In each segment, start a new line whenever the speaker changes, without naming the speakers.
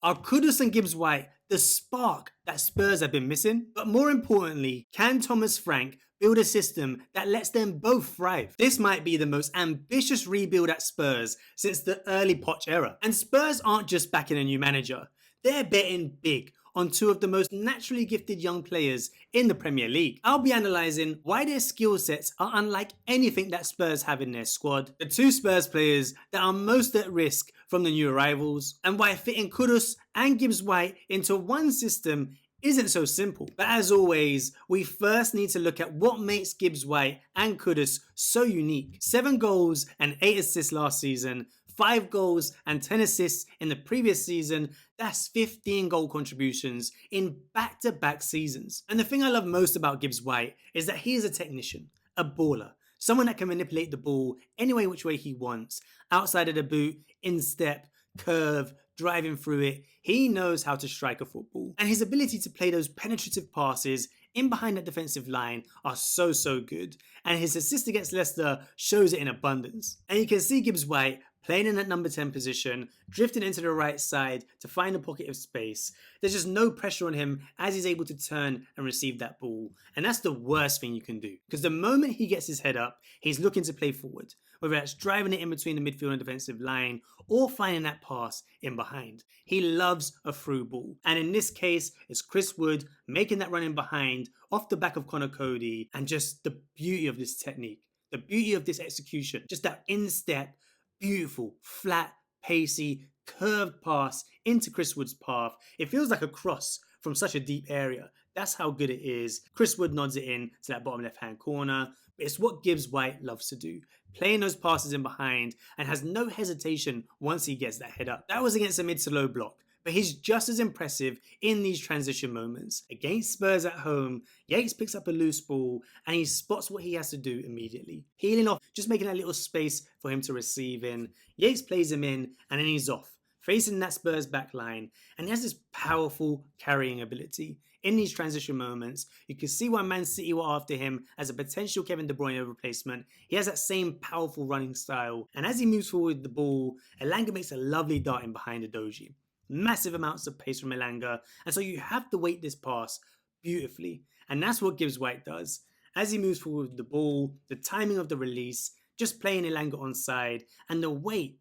Are Kudus and Gibbs-White the spark that Spurs have been missing? But more importantly, can Thomas Frank build a system that lets them both thrive? This might be the most ambitious rebuild at Spurs since the early Poch era. And Spurs aren't just backing a new manager, they're betting big on two of the most naturally gifted young players in the Premier League. I'll be analysing why their skill sets are unlike anything that Spurs have in their squad, the two Spurs players that are most at risk from the new arrivals, and why fitting Kudus and Gibbs-White into one system isn't so simple. But as always, we first need to look at what makes Gibbs-White and Kudus so unique. 7 goals and 8 assists last season, 5 goals and 10 assists in the previous season. That's 15 goal contributions in back-to-back seasons. And the thing I love most about Gibbs-White is that he is a technician, a baller, someone that can manipulate the ball any way which way he wants, outside of the boot, instep, curve, driving through it. He knows how to strike a football. And his ability to play those penetrative passes in behind that defensive line are so good. And his assist against Leicester shows it in abundance. And you can see Gibbs-White playing in that number 10 position, drifting into the right side to find a pocket of space. There's just no pressure on him as he's able to turn and receive that ball. And that's the worst thing you can do. Because the moment he gets his head up, he's looking to play forward. Whether that's driving it in between the midfield and defensive line or finding that pass in behind. He loves a through ball. And in this case, it's Chris Wood making that run in behind off the back of Connor Cody, and just the beauty of this technique, the beauty of this execution, just that instep, beautiful, flat, pacey, curved pass into Chris Wood's path. It feels like a cross from such a deep area. That's how good it is. Chris Wood nods it in to that bottom left-hand corner. But it's what Gibbs-White loves to do, playing those passes in behind, and has no hesitation once he gets that head up. That was against a mid to low block, but he's just as impressive in these transition moments. Against Spurs at home, Yates picks up a loose ball and he spots what he has to do immediately. Healing off, just making that little space for him to receive in. Yates plays him in and then he's off, facing that Spurs back line, and he has this powerful carrying ability. In these transition moments, you can see why Man City were after him as a potential Kevin De Bruyne replacement. He has that same powerful running style, and as he moves forward with the ball, Elanga makes a lovely dart in behind Adoji. Massive amounts of pace from Elanga, and so you have to weight this pass beautifully, and that's what Gibbs-White does. As he moves forward with the ball, the timing of the release, just playing Elanga onside, and the weight,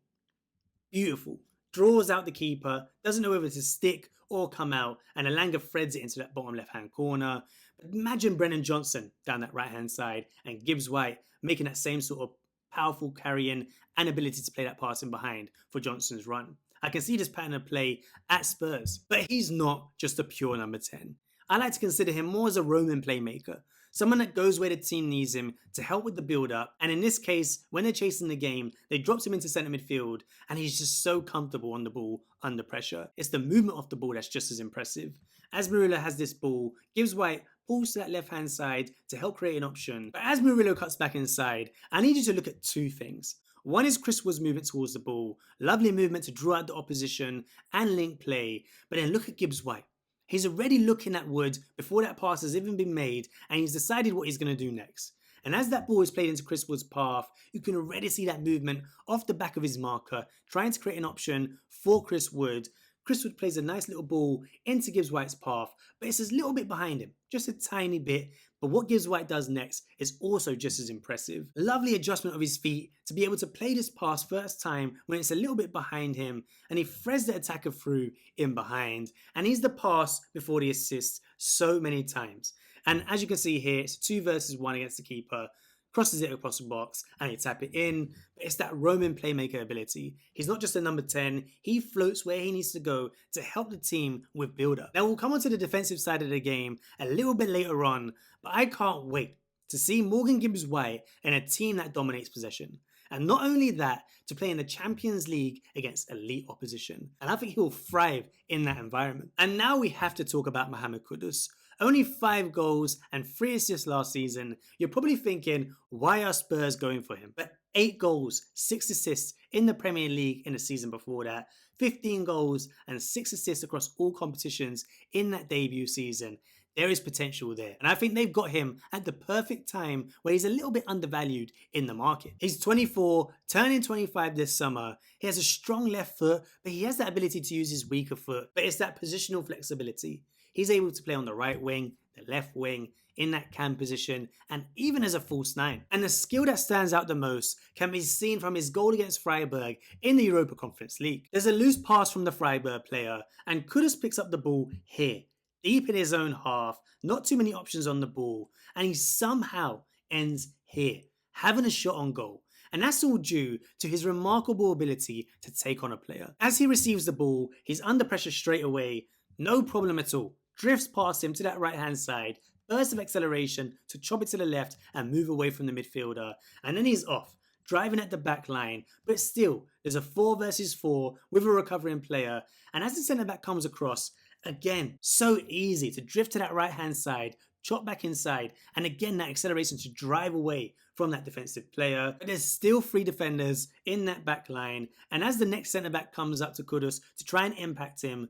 beautiful. Draws out the keeper, doesn't know whether to stick or come out, and Elanga threads it into that bottom left-hand corner. But imagine Brennan Johnson down that right-hand side, and Gibbs-White making that same sort of powerful carrying and ability to play that pass in behind for Johnson's run. I can see this pattern of play at Spurs, but he's not just a pure number 10. I like to consider him more as a roaming playmaker, someone that goes where the team needs him to help with the build-up, and in this case, when they're chasing the game, they dropped him into centre midfield, and he's just so comfortable on the ball under pressure. It's the movement of the ball that's just as impressive. As Murillo has this ball, Gibbs-White pulls to that left-hand side to help create an option, but as Murillo cuts back inside, I need you to look at two things. One is Chris Wood's movement towards the ball, lovely movement to draw out the opposition and link play, but then look at Gibbs-White. He's already looking at Wood before that pass has even been made, and he's decided what he's going to do next. And as that ball is played into Chris Wood's path, you can already see that movement off the back of his marker, trying to create an option for Chris Wood. Chris Wood plays a nice little ball into Gibbs-White's path, but it's a little bit behind him, just a tiny bit. But what Gibbs-White does next is also just as impressive. Lovely adjustment of his feet to be able to play this pass first time when it's a little bit behind him, and he threads the attacker through in behind, and he's the pass before the assist so many times. And as you can see here, it's 2 versus 1 against the keeper. Crosses it across the box and he tap it in, but it's that roaming playmaker ability. He's not just a number 10, he floats where he needs to go to help the team with build-up. Now we'll come on to the defensive side of the game a little bit later on, but I can't wait to see Morgan Gibbs-White in a team that dominates possession. And not only that, to play in the Champions League against elite opposition. And I think he'll thrive in that environment. And now we have to talk about Mohammed Kudus. Only 5 goals and 3 assists last season. You're probably thinking, why are Spurs going for him? But 8 goals, 6 assists in the Premier League in the season before that. 15 goals and 6 assists across all competitions in that debut season. there is potential there. And I think they've got him at the perfect time where he's a little bit undervalued in the market. He's 24, turning 25 this summer. He has a strong left foot, but he has that ability to use his weaker foot. But it's that positional flexibility. He's able to play on the right wing, the left wing, in that cam position, and even as a false nine. And the skill that stands out the most can be seen from his goal against Freiburg in the Europa Conference League. There's a loose pass from the Freiburg player, and Kudus picks up the ball here, deep in his own half, not too many options on the ball, and he somehow ends here, having a shot on goal. And that's all due to his remarkable ability to take on a player. As he receives the ball, he's under pressure straight away, no problem at all. Drifts past him to that right hand side, burst of acceleration to chop it to the left and move away from the midfielder, and then he's off, driving at the back line, but still, there's a 4 versus 4 with a recovering player, and as the centre back comes across, again, so easy to drift to that right hand side, chop back inside, and again that acceleration to drive away from that defensive player. But there's still 3 defenders in that back line, and as the next centre back comes up to Kudus to try and impact him,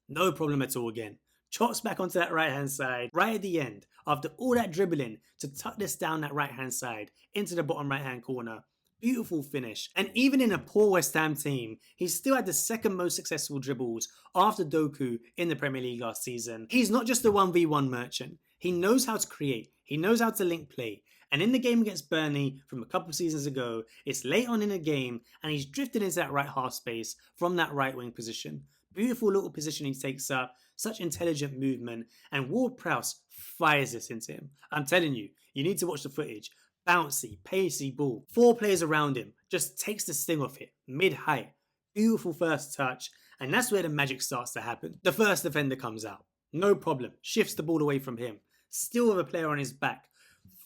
no problem at all again. Chops back onto that right hand side, right at the end, after all that dribbling to tuck this down that right hand side into the bottom right hand corner. Beautiful finish. And even in a poor West Ham team, he still had the second most successful dribbles after Doku in the Premier League last season. He's not just a 1v1 merchant. He knows how to create. He knows how to link play. And in the game against Burnley from a couple of seasons ago, it's late on in the game and he's drifted into that right half space from that right wing position. Beautiful little position he takes up, such intelligent movement, and Ward-Prowse fires this into him. I'm telling you, you need to watch the footage. Bouncy, pacey ball. 4 players around him, just takes the sting off it, mid-height. Beautiful first touch, and that's where the magic starts to happen. The first defender comes out, no problem, shifts the ball away from him, still with a player on his back.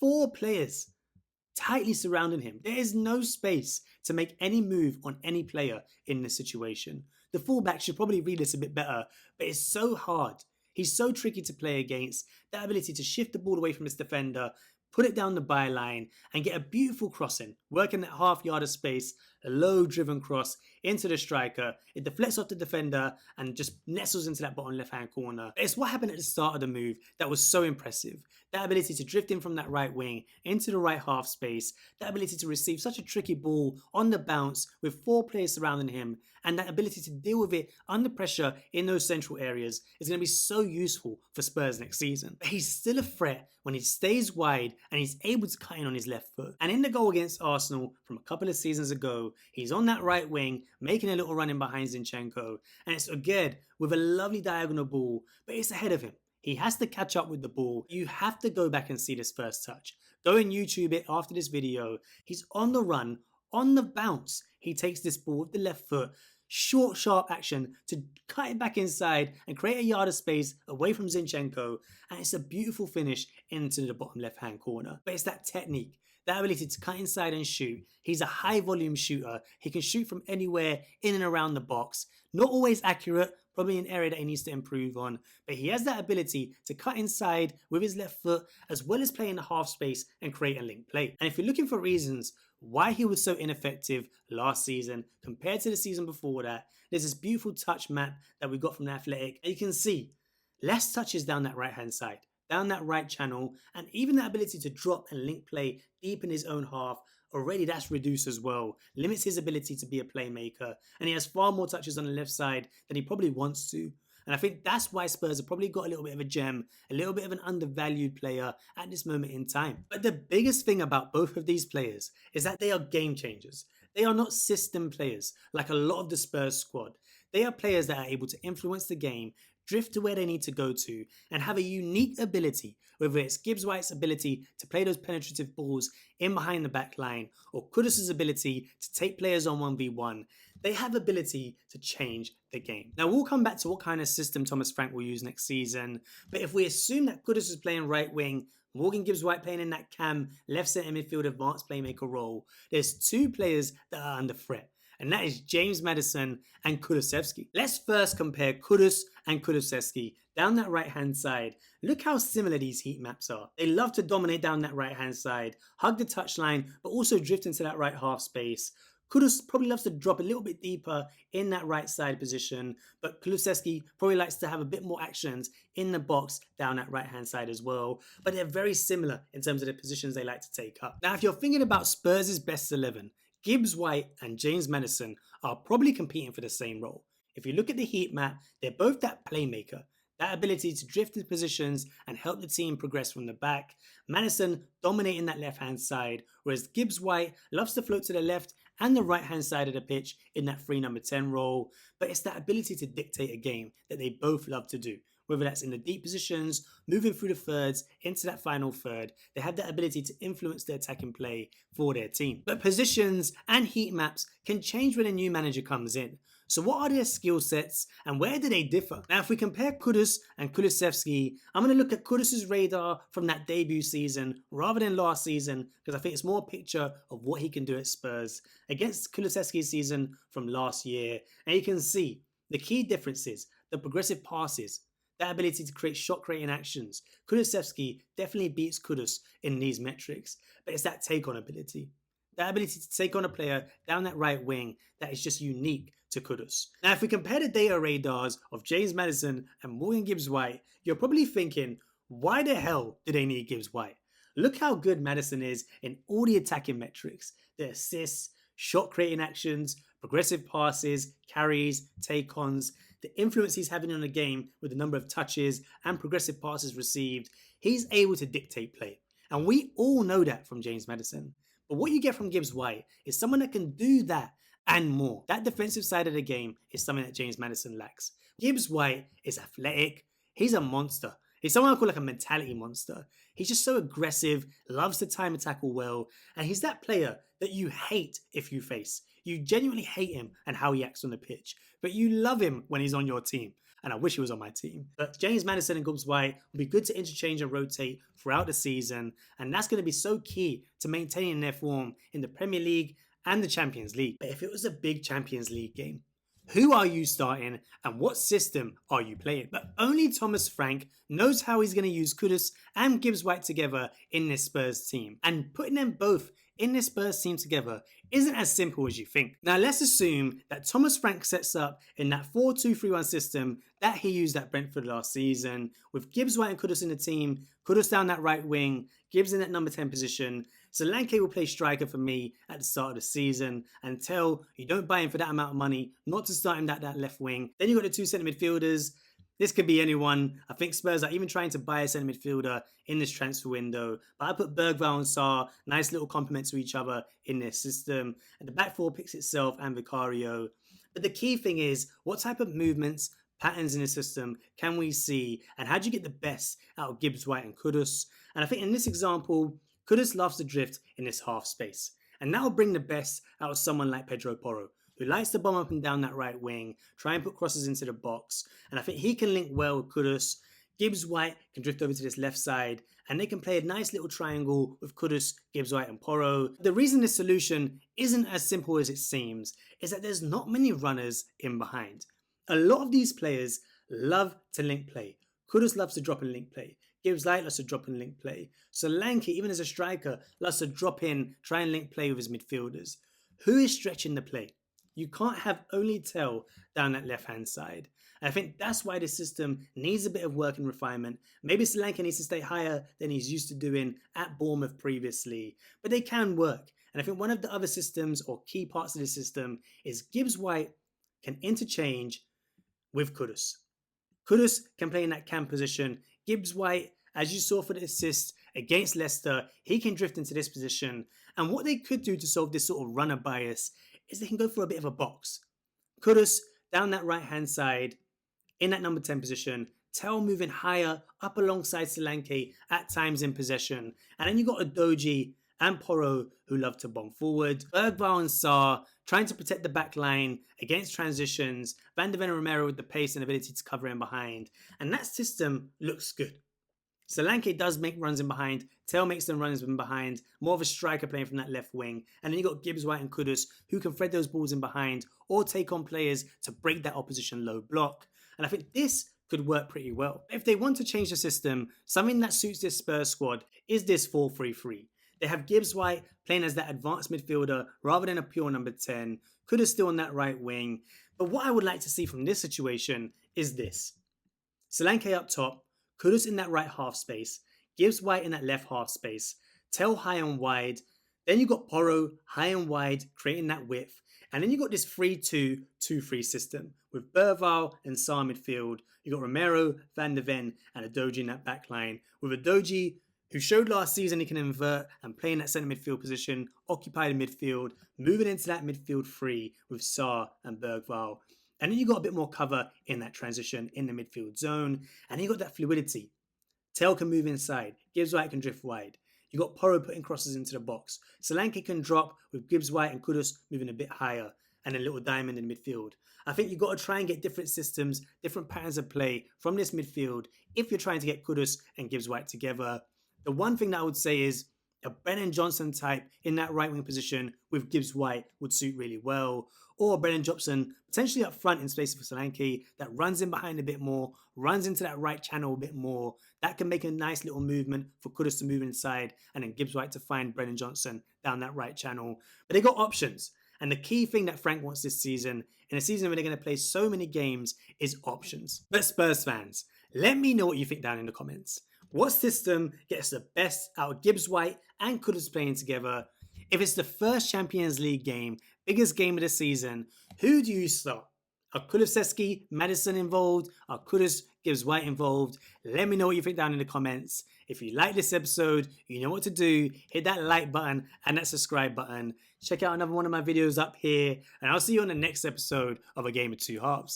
4 players tightly surrounding him. There is no space to make any move on any player in this situation. The fullback should probably read this a bit better, but it's so hard. He's so tricky to play against. That ability to shift the ball away from his defender, put it down the byline, and get a beautiful crossing, working that half yard of space, a low driven cross into the striker. It deflects off the defender and just nestles into that bottom left hand corner. It's what happened at the start of the move that was so impressive. That ability to drift in from that right wing into the right half space, that ability to receive such a tricky ball on the bounce with 4 players surrounding him, and that ability to deal with it under pressure in those central areas is going to be so useful for Spurs next season. But he's still a threat when he stays wide and he's able to cut in on his left foot. And in the goal against Arsenal from a couple of seasons ago, he's on that right wing, making a little run in behind Zinchenko, and it's again with a lovely diagonal ball, but it's ahead of him. He has to catch up with the ball. You have to go back and see this first touch. Go and YouTube it after this video. He's on the run, on the bounce. He takes this ball with the left foot, short, sharp action to cut it back inside and create a yard of space away from Zinchenko. And it's a beautiful finish into the bottom left-hand corner. But it's that technique, that ability to cut inside and shoot. He's a high volume shooter. He can shoot from anywhere in and around the box. Not always accurate, probably an area that he needs to improve on, but he has that ability to cut inside with his left foot as well as play in the half space and create a link play. And if you're looking for reasons why he was so ineffective last season compared to the season before that, there's this beautiful touch map that we got from the Athletic, and you can see less touches down that right hand side, down that right channel, and even that ability to drop and link play deep in his own half, already that's reduced as well, limits his ability to be a playmaker, and he has far more touches on the left side than he probably wants to. And I think that's why Spurs have probably got a little bit of a gem, a little bit of an undervalued player at this moment in time. But the biggest thing about both of these players is that they are game changers. They are not system players like a lot of the Spurs squad. They are players that are able to influence the game, drift to where they need to go to, and have a unique ability, whether it's Gibbs-White's ability to play those penetrative balls in behind the back line, or Kudus' ability to take players on 1v1. They have ability to change the game. Now we'll come back to what kind of system Thomas Frank will use next season, but if we assume that Kudus is playing right wing, Morgan Gibbs-White playing in that cam, left centre midfield advanced playmaker role, there's 2 players that are under threat, and that is James Maddison and Kulusevski. Let's first compare Kudus and Kulusevski down that right-hand side. Look how similar these heat maps are. They love to dominate down that right-hand side, hug the touchline, but also drift into that right half space. Kudus probably loves to drop a little bit deeper in that right side position, but Kulusevski probably likes to have a bit more actions in the box down that right hand side as well. But they're very similar in terms of the positions they like to take up. Now, if you're thinking about Spurs' best 11, Gibbs-White and James Maddison are probably competing for the same role. If you look at the heat map, they're both that playmaker, that ability to drift into positions and help the team progress from the back. Maddison dominating that left-hand side, whereas Gibbs-White loves to float to the left and the right-hand side of the pitch in that free number 10 role. But it's that ability to dictate a game that they both love to do. Whether that's in the deep positions, moving through the thirds, into that final third, they have that ability to influence the attacking play for their team. But positions and heat maps can change when a new manager comes in. So what are their skill sets and where do they differ? Now, if we compare Kudus and Kulusevski, I'm going to look at Kudus's radar from that debut season rather than last season because I think it's more a picture of what he can do at Spurs against Kulusevski's season from last year. And you can see the key differences, the progressive passes, that ability to create shot-creating actions. Kulusevski definitely beats Kudus in these metrics, but it's that take-on ability. That ability to take on a player down that right wing that is just unique to Kudus. Now, if we compare the data radars of James Maddison and Morgan Gibbs-White, you're probably thinking, why the hell do they need Gibbs-White? Look how good Maddison is in all the attacking metrics, the assists, shot-creating actions, progressive passes, carries, take-ons, the influence he's having on the game with the number of touches and progressive passes received. He's able to dictate play. And we all know that from James Maddison. But what you get from Gibbs-White is someone that can do that and more. That defensive side of the game is something that James Maddison lacks. Gibbs-White is athletic. He's a monster. He's someone I call like a mentality monster. He's just so aggressive, loves to time and tackle well, and he's that player that you hate if you face. You genuinely hate him and how he acts on the pitch, but you love him when he's on your team. And I wish he was on my team. But James Maddison and Gibbs-White will be good to interchange and rotate throughout the season, and that's going to be so key to maintaining their form in the Premier League and the Champions League. But if it was a big Champions League game, who are you starting and what system are you playing? But only Thomas Frank knows how he's going to use Kudus and Gibbs-White together in this Spurs team. And putting them both in this Spurs team together isn't as simple as you think. Now let's assume that Thomas Frank sets up in that 4-2-3-1 system that he used at Brentford last season, with Gibbs-White and Kudus in the team, Kudus down that right wing, Gibbs in that number 10 position. Solanke will play striker for me at the start of the season until you don't buy him for that amount of money, not to start him that left wing. Then you've got the two centre midfielders. This could be anyone. I think Spurs are even trying to buy a centre midfielder in this transfer window. But I put Bergvall and Sarr, nice little complement to each other in their system. And the back four picks itself and Vicario. But the key thing is, what type of movements, patterns in the system can we see? And how do you get the best out of Gibbs-White and Kudus? And I think in this example, Kudus loves to drift in this half space. And that will bring the best out of someone like Pedro Porro, who likes to bomb up and down that right wing, try and put crosses into the box. And I think he can link well with Kudus. Gibbs-White can drift over to this left side, and they can play a nice little triangle with Kudus, Gibbs-White and Porro. The reason this solution isn't as simple as it seems is that there's not many runners in behind. A lot of these players love to link play. Kudus loves to drop and link play. Gibbs-White loves to drop and link play. Solanke, even as a striker, loves to drop in, try and link play with his midfielders. Who is stretching the play? You can't have only Tell down that left-hand side. And I think that's why the system needs a bit of work and refinement. Maybe Solanke needs to stay higher than he's used to doing at Bournemouth previously. But they can work. And I think one of the other systems or key parts of the system is Gibbs-White can interchange with Kudus. Kudus can play in that cam position. Gibbs-White, as you saw for the assist against Leicester, he can drift into this position. And what they could do to solve this sort of runner bias is they can go for a bit of a box. Kudus down that right-hand side, in that number 10 position, Tell moving higher up alongside Solanke at times in possession. And then you've got Udogie and Porro who love to bomb forward. Bergvall and Sarr trying to protect the back line against transitions. Van de Ven and Romero with the pace and ability to cover in behind. And that system looks good. Solanke does make runs in behind. Tell makes them runs in behind. More of a striker playing from that left wing. And then you've got Gibbs-White and Kudus who can thread those balls in behind or take on players to break that opposition low block. And I think this could work pretty well. If they want to change the system, something that suits this Spurs squad is this 4-3-3. They have Gibbs-White playing as that advanced midfielder rather than a pure number 10. Kudus still on that right wing. But what I would like to see from this situation is this. Solanke up top, Kudus in that right half space, Gibbs-White in that left half space, Tell high and wide. Then you got Porro high and wide, creating that width. And then you got this 3-2-2-3 system with Berval and Sarr midfield. You got Romero, Van de Ven, and Adoji in that back line. With Adoji, who showed last season he can invert and play in that centre midfield position, occupy the midfield, moving into that midfield three with Sarr and Bergval. And then you got a bit more cover in that transition in the midfield zone. And then you got that fluidity. Tell can move inside. Gibbs-White can drift wide. You got Porro putting crosses into the box. Solanke can drop with Gibbs-White and Kudus moving a bit higher. And a little diamond in the midfield. I think you've got to try and get different systems, different patterns of play from this midfield if you're trying to get Kudus and Gibbs-White together. The one thing that I would say is a Brennan Johnson type in that right wing position with Gibbs-White would suit really well. Or Brennan Johnson potentially up front in space for Solanke that runs in behind a bit more, runs into that right channel a bit more. That can make a nice little movement for Kudus to move inside and then Gibbs-White to find Brennan Johnson down that right channel. But they got options. And the key thing that Frank wants this season, in a season where they're going to play so many games, is options. But Spurs fans, let me know what you think down in the comments. What system gets the best out of Gibbs-White and Kudus playing together? If it's the first Champions League game, biggest game of the season, who do you start? Are Kulusevski, Maddison involved? Are Kudus, Gibbs-White involved? Let me know what you think down in the comments. If you like this episode, you know what to do. Hit that like button and that subscribe button. Check out another one of my videos up here. And I'll see you on the next episode of A Game of Two Halves.